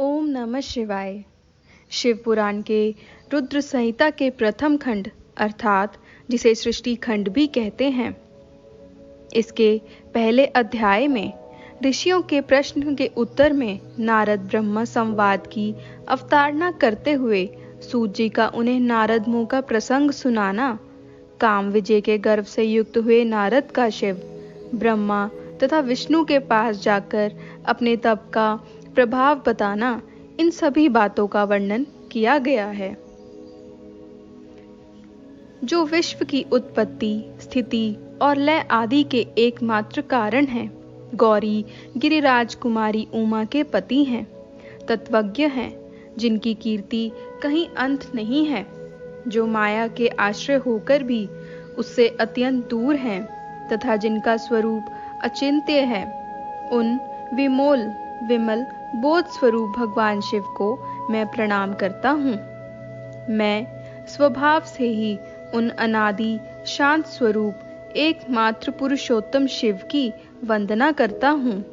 ओम नमः शिवाय। शिव पुराण के रुद्र संहिता के प्रथम खंड अर्थात जिसे सृष्टि खंड भी कहते हैं, इसके पहले अध्याय में ऋषियों के प्रश्न के उत्तर में नारद ब्रह्म संवाद की अवतारणा करते हुए सूत जी का उन्हें नारद मुंह का प्रसंग सुनाना, काम विजय के गर्व से युक्त हुए नारद का शिव, ब्रह्मा तथा विष्णु के पास जाकर अपने तप का प्रभाव बताना, इन सभी बातों का वर्णन किया गया है। जो विश्व की उत्पत्ति, स्थिति और लय आदि के एकमात्र कारण हैं, गौरी गिरिराज कुमारी उमा के पति हैं, तत्वज्ञ हैं, जिनकी कीर्ति कहीं अंत नहीं है, जो माया के आश्रय होकर भी उससे अत्यंत दूर हैं तथा जिनका स्वरूप अचिंत्य है, उन विमल बोध स्वरूप भगवान शिव को मैं प्रणाम करता हूँ। मैं स्वभाव से ही उन अनादि शांत स्वरूप एकमात्र पुरुषोत्तम शिव की वंदना करता हूँ,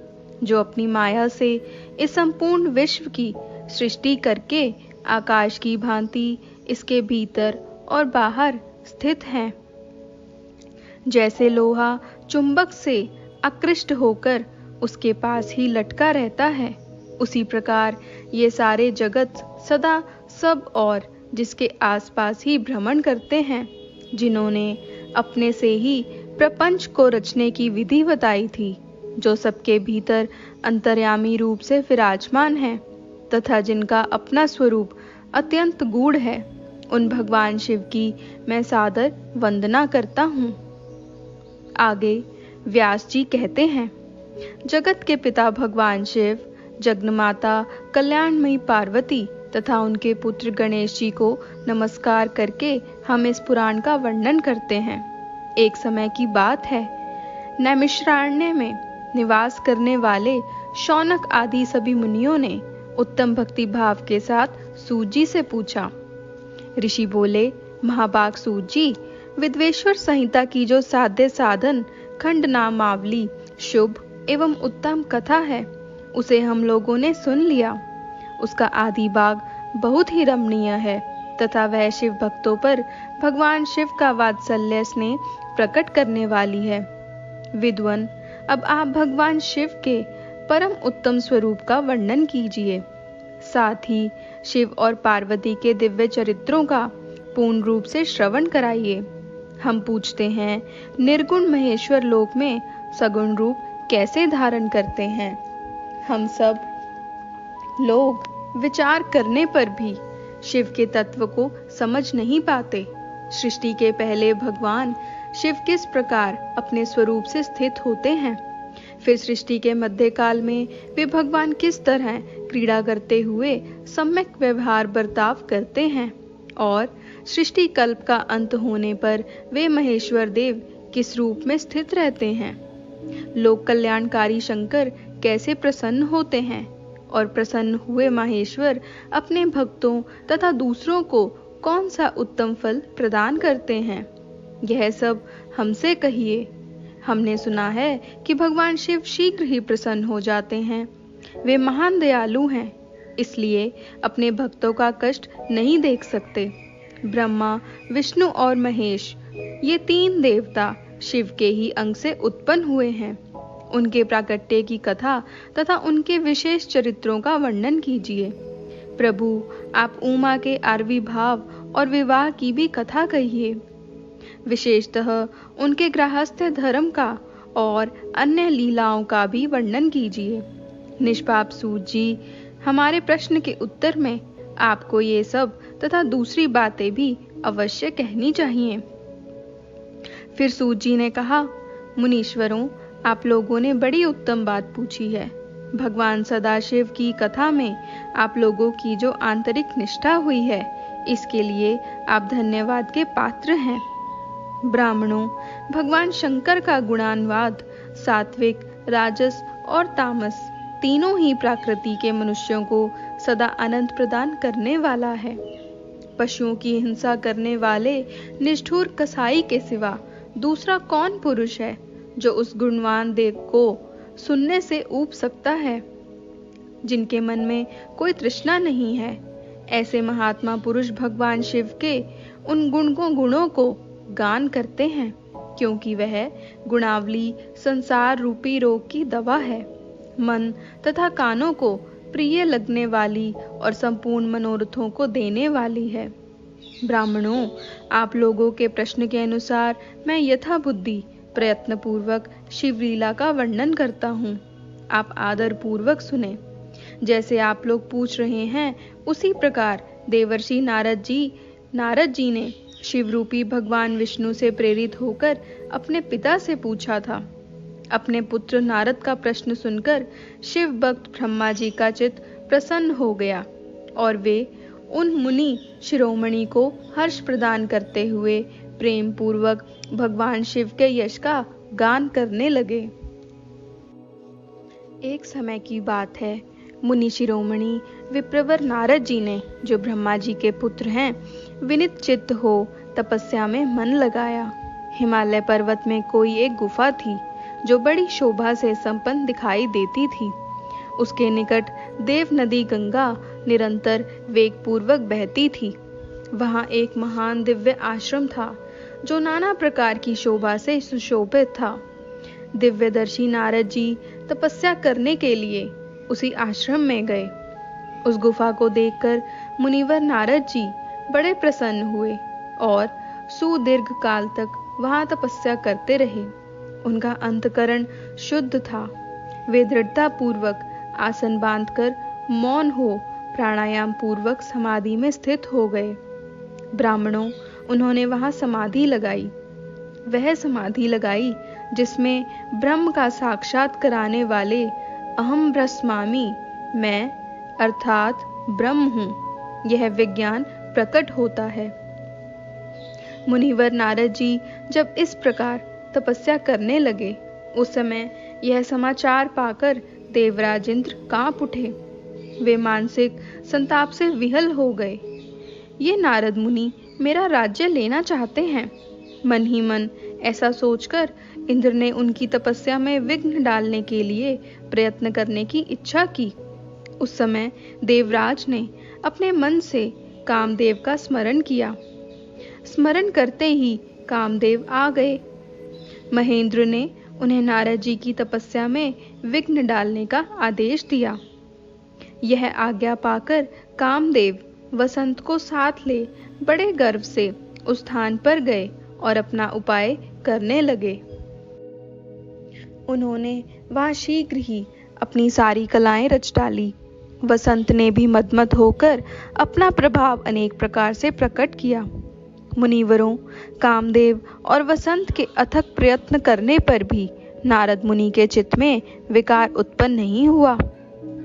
जो अपनी माया से इस संपूर्ण विश्व की सृष्टि करके आकाश की भांति इसके भीतर और बाहर स्थित हैं। जैसे लोहा चुंबक से आकृष्ट होकर उसके पास ही लटका रहता है, उसी प्रकार ये सारे जगत सदा सब और जिसके आसपास ही भ्रमण करते हैं, जिन्होंने अपने से ही प्रपंच को रचने की विधि बताई थी, जो सबके भीतर अंतर्यामी रूप से विराजमान है तथा जिनका अपना स्वरूप अत्यंत गूढ़ है, उन भगवान शिव की मैं सादर वंदना करता हूँ। आगे व्यास जी कहते हैं, जगत के पिता भगवान शिव, जगन्माता कल्याणमयी पार्वती तथा उनके पुत्र गणेश जी को नमस्कार करके हम इस पुराण का वर्णन करते हैं। एक समय की बात है, नैमिषारण्य में निवास करने वाले शौनक आदि सभी मुनियों ने उत्तम भक्ति भाव के साथ सूत जी से पूछा। ऋषि बोले, महाभाग सूत जी, विद्वेश्वर संहिता की जो साध्य साधन खंड नामावली शुभ एवं उत्तम कथा है, उसे हम लोगों ने सुन लिया। उसका आदि भाग बहुत ही रमणीय है तथा वह शिव भक्तों पर भगवान शिव का वात्सल्य स्नेह प्रकट करने वाली है। विद्वन, अब आप भगवान शिव के परम उत्तम स्वरूप का वर्णन कीजिए, साथ ही शिव और पार्वती के दिव्य चरित्रों का पूर्ण रूप से श्रवण कराइए। हम पूछते हैं, निर्गुण महेश्वर लोक में सगुण रूप कैसे धारण करते हैं? हम सब लोग विचार करने पर भी शिव के तत्व को समझ नहीं पाते। सृष्टि के पहले भगवान शिव किस प्रकार अपने स्वरूप से स्थित होते हैं, फिर सृष्टि के मध्यकाल में वे भगवान किस तरह क्रीड़ा करते हुए सम्यक व्यवहार बर्ताव करते हैं, और सृष्टि कल्प का अंत होने पर वे महेश्वर देव किस रूप में स्थित रहते हैं। लोक कल्याणकारी शंकर कैसे प्रसन्न होते हैं और प्रसन्न हुए माहेश्वर अपने भक्तों तथा दूसरों को कौन सा उत्तम फल प्रदान करते हैं, यह सब हमसे कहिए। हमने सुना है कि भगवान शिव शीघ्र ही प्रसन्न हो जाते हैं। वे महान दयालु हैं, इसलिए अपने भक्तों का कष्ट नहीं देख सकते। ब्रह्मा, विष्णु और महेश, ये तीन देवता शिव के ही अंग से उत्पन्न हुए हैं। उनके प्राकट्य की कथा तथा उनके विशेष चरित्रों का वर्णन कीजिए। प्रभु, आप उमा के आविर्भाव और विवाह की भी कथा कहिए। विशेषतः उनके गृहस्थ धर्म का और अन्य लीलाओं का भी वर्णन कीजिए। निष्पाप सूत जी, हमारे प्रश्न के उत्तर में आपको ये सब तथा दूसरी बातें भी अवश्य कहनी चाहिए। फिर सूत जी ने कहा, मुनीश्वरों, आप लोगों ने बड़ी उत्तम बात पूछी है। भगवान सदाशिव की कथा में आप लोगों की जो आंतरिक निष्ठा हुई है, इसके लिए आप धन्यवाद के पात्र हैं। ब्राह्मणों, भगवान शंकर का गुणानुवाद सात्विक, राजस और तामस तीनों ही प्रकृति के मनुष्यों को सदा आनंद प्रदान करने वाला है। पशुओं की हिंसा करने वाले निष्ठुर कसाई के सिवा दूसरा कौन पुरुष है जो उस गुणवान देव को सुनने से ऊब सकता है? जिनके मन में कोई तृष्णा नहीं है। ऐसे महात्मा पुरुष भगवान शिव के उन गुणों को गान करते हैं, क्योंकि वह गुणावली संसार रूपी रोग की दवा है। मन तथा कानों को प्रिय लगने वाली और संपूर्ण मनोरथों को देने वाली है। ब्राह्मणों, आप लोगों के प्रश्न के अनुसार मैं यथा बुद्धि प्रयत्न पूर्वक शिवलीला का वर्णन करता हूँ। आप आदर पूर्वक सुने। जैसे आप लोग पूछ रहे हैं, उसी प्रकार देवर्षि नारद जी ने शिव रूपी भगवान विष्णु से प्रेरित होकर अपने पिता से पूछा था। अपने पुत्र नारद का प्रश्न सुनकर शिव भक्त ब्रह्मा जी का चित्त प्रसन्न हो गया और वे उन मुनि शिरोमणि को हर्ष प्रदान करते हुए प्रेम पूर्वक भगवान शिव के यश का गान करने लगे। एक समय की बात है, मुनि शिरोमणि विप्रवर नारद जी ने, जो ब्रह्मा जी के पुत्र हैं, विनित चित्त हो तपस्या में मन लगाया। हिमालय पर्वत में कोई एक गुफा थी जो बड़ी शोभा से संपन्न दिखाई देती थी। उसके निकट देव नदी गंगा निरंतर वेग पूर्वक बहती थी। वहां एक महान दिव्य आश्रम था जो नाना प्रकार की शोभा से सुशोभित था। दिव्यदर्शी नारद जी तपस्या करने के लिए उसी आश्रम में गए। उस गुफा को देखकर मुनिवर नारद जी बड़े प्रसन्न हुए और सुदीर्घ काल तक वहां तपस्या करते रहे। उनका अंतकरण शुद्ध था। वे दृढ़ता पूर्वक आसन बांधकर मौन हो प्राणायाम पूर्वक समाधि में स्थित हो गए। ब्राह्मणों, उन्होंने वहां समाधि लगाई। वह समाधि लगाई जिसमें ब्रह्म का साक्षात कराने वाले अहम ब्रह्मास्मि, मैं अर्थात ब्रह्म हूँ, यह विज्ञान प्रकट होता है। मुनिवर नारद जी जब इस प्रकार तपस्या करने लगे, उस समय यह समाचार पाकर देवराज इंद्र कांप उठे। वे मानसिक संताप से विहल हो गए। ये नारद मुनि मेरा राज्य लेना चाहते हैं। मन ही मन ऐसा सोचकर इंद्र ने उनकी तपस्या में विघ्न डालने के लिए प्रयत्न करने की इच्छा की। उस समय देवराज ने अपने मन से कामदेव का स्मरण किया। स्मरण करते ही कामदेव आ गए। महेंद्र ने उन्हें नारद जी की तपस्या में विघ्न डालने का आदेश दिया। यह आज्ञा पाकर कामदेव वसंत को साथ ले बड़े गर्व से उस स्थान पर गए और अपना उपाय करने लगे। उन्होंने वहां शीघ्र ही अपनी सारी कलाएं रच डाली। वसंत ने भी मदमत होकर अपना प्रभाव अनेक प्रकार से प्रकट किया। मुनिवरों, कामदेव और वसंत के अथक प्रयत्न करने पर भी नारद मुनि के चित्त में विकार उत्पन्न नहीं हुआ।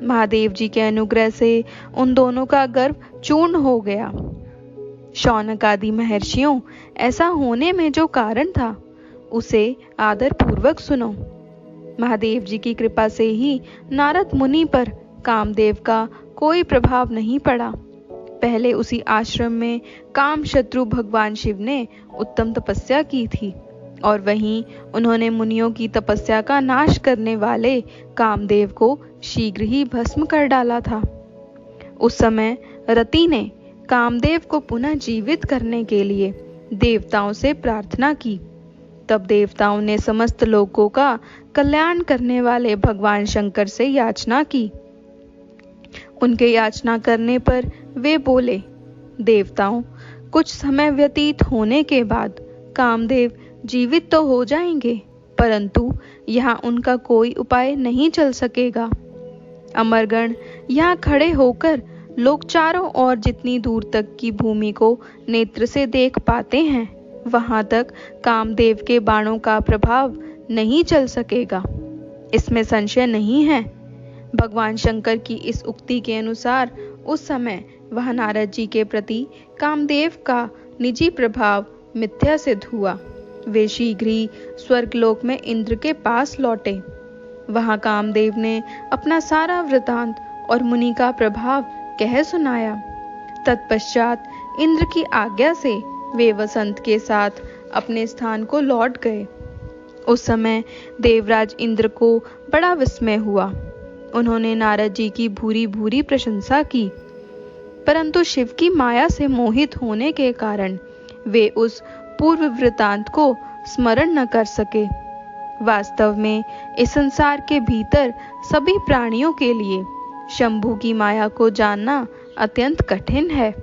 महादेव जी के अनुग्रह से उन दोनों का गर्व चूर्ण हो गया। शौनक आदि महर्षियों, ऐसा होने में जो कारण था उसे आदर पूर्वक सुनो। महादेव जी की कृपा से ही नारद मुनि पर कामदेव का कोई प्रभाव नहीं पड़ा। पहले उसी आश्रम में काम शत्रु भगवान शिव ने उत्तम तपस्या की थी और वहीं उन्होंने मुनियों की तपस्या का नाश करने वाले कामदेव को शीघ्र ही भस्म कर डाला था। उस समय रति ने कामदेव को पुनः जीवित करने के लिए देवताओं से प्रार्थना की। तब देवताओं ने समस्त लोकों का कल्याण करने वाले भगवान शंकर से याचना की। उनके याचना करने पर वे बोले, देवताओं, कुछ समय व्यतीत होने के बाद कामदेव जीवित तो हो जाएंगे, परंतु यहाँ उनका कोई उपाय नहीं चल सकेगा। अमरगण यहाँ खड़े होकर लोग चारों ओर जितनी दूर तक की भूमि को नेत्र से देख पाते हैं, वहां तक कामदेव के बाणों का प्रभाव नहीं चल सकेगा, इसमें संशय नहीं है। भगवान शंकर की इस उक्ति के अनुसार उस समय वह नारद जी के प्रति कामदेव का निजी प्रभाव मिथ्या सिद्ध हुआ। वे शीघ्र ही स्वर्गलोक में इंद्र के पास लौटे। वहां कामदेव ने अपना सारा वृतांत और मुनि का प्रभाव कह सुनाया। तत्पश्चात इंद्र की आज्ञा से वे वसंत के साथ अपने स्थान को लौट गए। उस समय देवराज इंद्र को बड़ा विस्मय हुआ। उन्होंने नारद जी की भूरी भूरी प्रशंसा की, परंतु शिव की माया से मोहित होने के कारण वे उस पूर्व वृतांत को स्मरण न कर सके। वास्तव में इस संसार के भीतर सभी प्राणियों के लिए शंभु की माया को जानना अत्यंत कठिन है।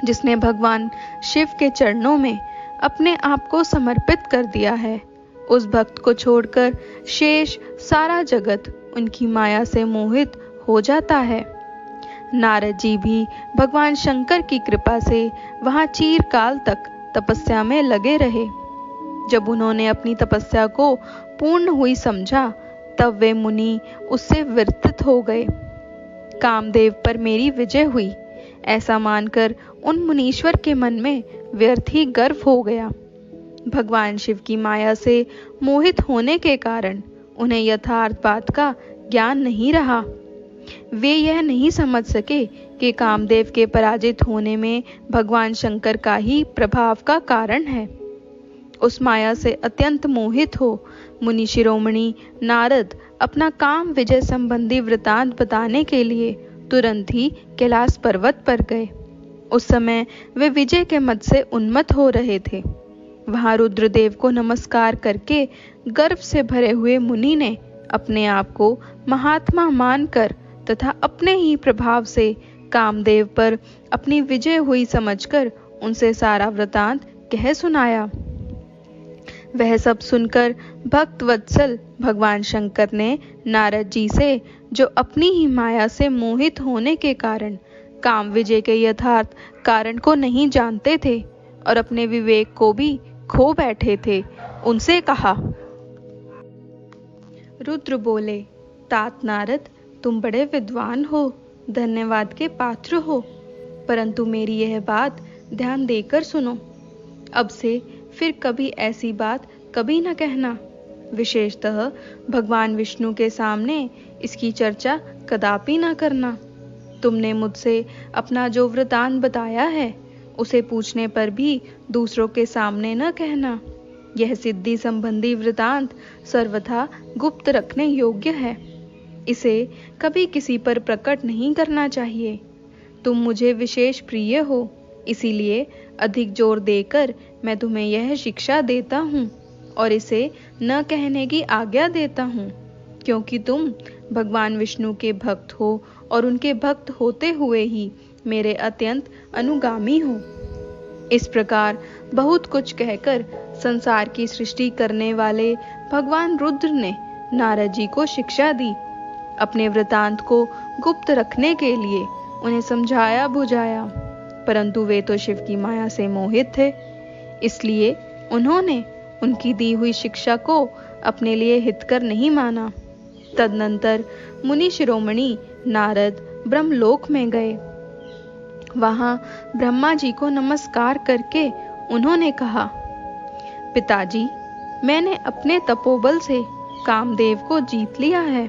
जिसने भगवान शिव के चरणों में अपने आप को समर्पित कर दिया है, उस भक्त को छोड़कर शेष सारा जगत उनकी माया से मोहित हो जाता है। नारद जी भी भगवान शंकर की कृपा से वहां चिरकाल तक तपस्या में लगे रहे। जब उन्होंने अपनी तपस्या को पूर्ण हुई समझा, तब वे मुनि उससे विरक्त हो गए। कामदेव पर मेरी विजय हुई, ऐसा मानकर उन मुनीश्वर के मन में व्यर्थ ही गर्व हो गया। भगवान शिव की माया से मोहित होने के कारण उन्हें यथार्थ बात का ज्ञान नहीं रहा। वे यह नहीं समझ सके कि कामदेव के पराजित होने में भगवान शंकर का ही प्रभाव का कारण है। उस माया से अत्यंत मोहित हो मुनि शिरोमणि नारद अपना काम विजय संबंधी वृतांत बताने के लिए तुरंत ही कैलाश पर्वत पर गए। उस समय वे विजय के मद से उन्मत्त हो रहे थे। वहां रुद्रदेव को नमस्कार करके गर्व से भरे हुए मुनि ने अपने आप को महात्मा मानकर तथा अपने ही प्रभाव से कामदेव पर अपनी विजय हुई समझकर उनसे सारा वृतांत कह सुनाया। वह सब सुनकर भक्त वत्सल भगवान शंकर ने नारद जी से, जो अपनी ही माया से मोहित होने के कारण काम विजय के यथार्थ कारण को नहीं जानते थे और अपने विवेक को भी खो बैठे थे, उनसे कहा। रुद्र बोले, तात नारद, तुम बड़े विद्वान हो, धन्यवाद के पात्र हो, परंतु मेरी यह बात ध्यान देकर सुनो। अब से फिर कभी ऐसी बात कभी न कहना। विशेषतः भगवान विष्णु के सामने इसकी चर्चा कदापि न करना। तुमने मुझसे अपना जो वृतांत बताया है, उसे पूछने पर भी दूसरों के सामने न कहना। यह सिद्धि संबंधी वृतांत सर्वथा गुप्त रखने योग्य है। इसे कभी किसी पर प्रकट नहीं करना चाहिए। तुम मुझे विशेष प्रिय हो, इसीलिए अधिक जोर देकर मैं तुम्हें यह शिक्षा देता हूँ और इसे न कहने की आज्ञा देता हूँ, क्योंकि तुम भगवान विष्णु के भक्त हो और उनके भक्त होते हुए ही मेरे अत्यंत अनुगामी हो। इस प्रकार बहुत कुछ कहकर संसार की सृष्टि करने वाले भगवान रुद्र ने नारद जी को शिक्षा दी। अपने वृतांत को गुप्त रखने के लिए उन्हें समझाया बुझाया, परंतु वे तो शिव की माया से मोहित थे, इसलिए उन्होंने उनकी दी हुई शिक्षा को अपने लिए हितकर नहीं माना। तदनंतर मुनि शिरोमणि नारद ब्रह्मलोक में गए। वहां ब्रह्मा जी को नमस्कार करके उन्होंने कहा, पिताजी, मैंने अपने तपोबल से कामदेव को जीत लिया है।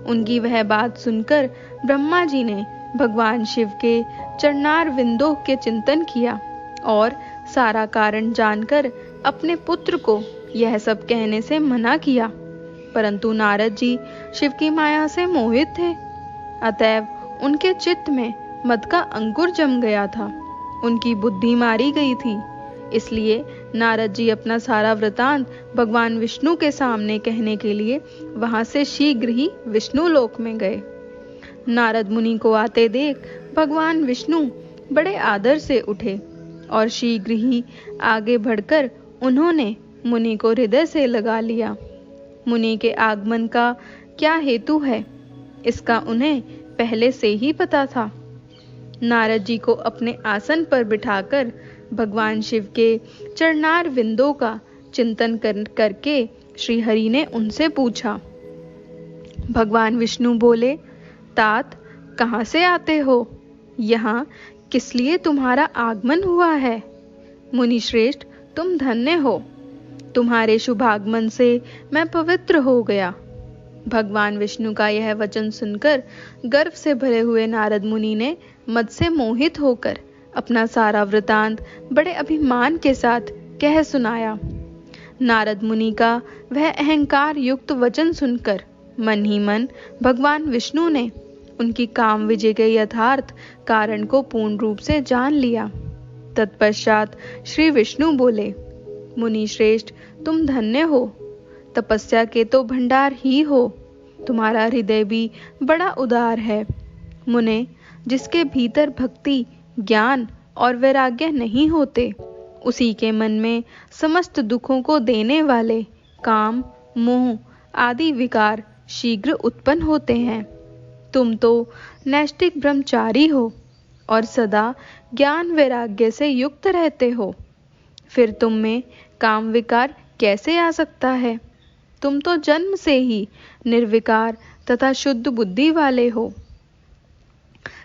उनकी वह बात सुनकर ब्रह्मा जी ने भगवान शिव के चरणार विंदों के चिंतन किया और सारा कारण जानकर अपने पुत्र को यह सब कहने से मना किया, परंतु नारद जी शिव की माया से मोहित थे, अतएव उनके चित्त में मद का अंकुर जम गया था, उनकी बुद्धि मारी गई थी। इसलिए नारद जी अपना सारा वृतांत भगवान विष्णु के सामने कहने के लिए वहां से शीघ्र ही विष्णु लोक में गए। नारद मुनि को आते देख भगवान विष्णु बड़े आदर से उठे और शीघ्र ही आगे बढ़कर उन्होंने मुनि को हृदय से लगा लिया। मुनि के आगमन का क्या हेतु है, इसका उन्हें पहले से ही पता था। नारद जी को अपने आसन पर बिठाकर भगवान शिव के चरणार विंदों का चिंतन करके श्री हरि ने उनसे पूछा। भगवान विष्णु बोले, तात, कहाँ से आते हो? यहाँ किस लिए तुम्हारा आगमन हुआ है? मुनि श्रेष्ठ, तुम धन्य हो, तुम्हारे शुभागमन से मैं पवित्र हो गया। भगवान विष्णु का यह वचन सुनकर गर्व से भरे हुए नारद मुनि ने मद से मोहित होकर अपना सारा वृतांत बड़े अभिमान के साथ कह सुनाया। नारद मुनि का वह अहंकार युक्त वचन सुनकर मन ही मन भगवान विष्णु ने उनकी काम विजय के यथार्थ कारण को पूर्ण रूप से जान लिया। तत्पश्चात श्री विष्णु बोले, मुनि श्रेष्ठ, तुम धन्य हो, तपस्या के तो भंडार ही हो। तुम्हारा हृदय भी बड़ा उदार है। मुने, जिसके भीतर भक्ति, ज्ञान और वैराग्य नहीं होते, उसी के मन में समस्त दुखों को देने वाले काम, मोह आदि विकार शीघ्र उत्पन्न होते हैं। तुम तो नैष्ठिक ब्रह्मचारी हो और सदा ज्ञान वैराग्य से युक्त रहते हो, फिर तुम में काम विकार कैसे आ सकता है? तुम तो जन्म से ही निर्विकार तथा शुद्ध बुद्धि वाले हो।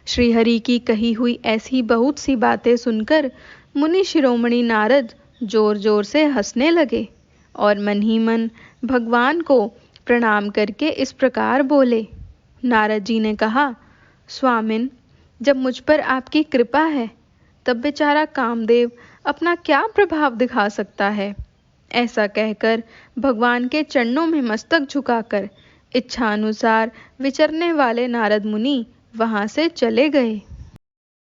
श्रीहरि की कही हुई ऐसी बहुत सी बातें सुनकर मुनि शिरोमणि नारद जोर जोर से हंसने लगे और मन ही मन भगवान को प्रणाम करके इस प्रकार बोले। नारद जी ने कहा, स्वामिन, जब मुझ पर आपकी कृपा है, तब बेचारा कामदेव अपना क्या प्रभाव दिखा सकता है? ऐसा कहकर भगवान के चरणों में मस्तक झुकाकर इच्छानुसार विचरने वाले नारद मुनि वहां से चले गए।